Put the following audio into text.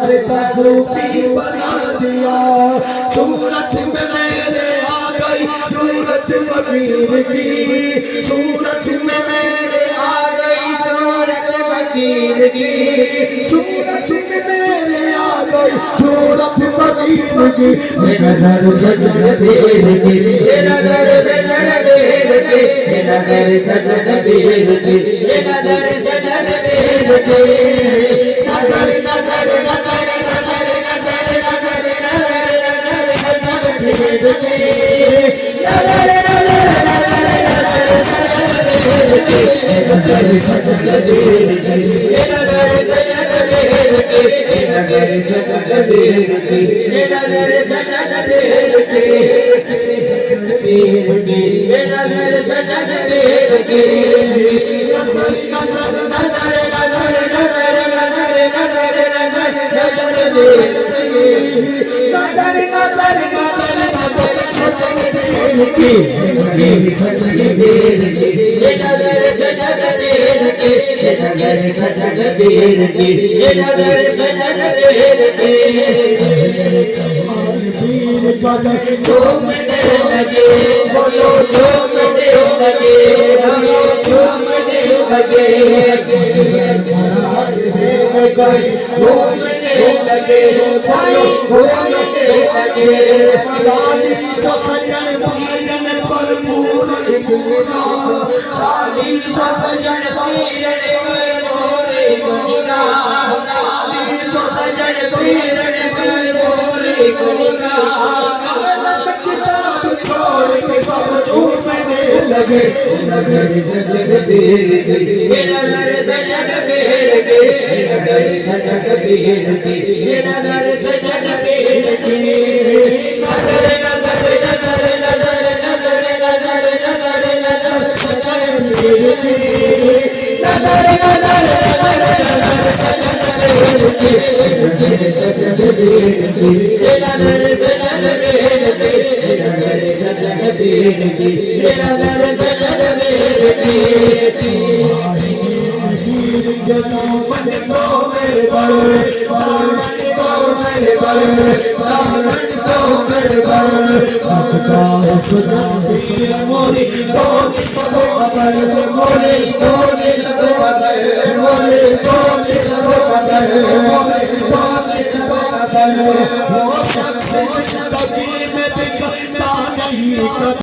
सूफी बना दिया। सूरत में मेरे आ गई सूरत फकीर की, सूरत में मेरे आ गई सूरत फकीर की, सूरत में मेरे आ गई सूरत फकीर की। नजर सजन पीर की, नजर सजन पीर की, नजर सजन पीर की, नजर सजन पीर की। नजर नजर नजर नजर नजर नजर नजर सजन पीर की, नजर नजर नजर नजर सजन पीर की, नजर सजन पीर की, नजर सजन पीर की, नजर सजन पीर की, नजर सजन पीर की, पीर की, नजर सजन पीर की। नजर नजर नजर नजर नजर नजर नजर नजर सजन पीर की, नजर नजर नजर नजर सजन पीर की, नजर सजन पीर की, नजर सजन पीर की, नजर सजन पीर की, नजर सजन पीर की। कमाल पीर कदर झूमने लगे, बोलो झूमने लगे, बोलो झूमने लगे। कमाल पीर कदर झूमने लगे, बोलो झूमने लगे। लाली जो सजन पीरन पर पूरन पूरा, लाली जो सजन पीरन पर मोरे मोरा, लाली जो सजन पीरन पर मोरे मोरा। कलम किताब छोड़ के सब झूमने लगे, नजर सजन पीर की, नजर सजन पीर की, नजर सजन पीर की, नजर सजन पीर की। नजर नजर नजर नजर नजर नजर नजर नजर सजन पीर की, नजर नजर नजर नजर सजन पीर की, नजर सजन पीर की, नजर सजन पीर की, नजर सजन पीर की, नजर सजन पीर की। पीर के दामन को मेरे बल, दामन को मेरे बल, दामन को मेरे बल। आपका सजन पीर मोरी दोनी सबो अगर, मोरी दोनी सबो अगर, मोरी दोनी सबो अगर, मोरी दोनी सबो अगर। वो शख्स जिंदगी में बिकता नहीं।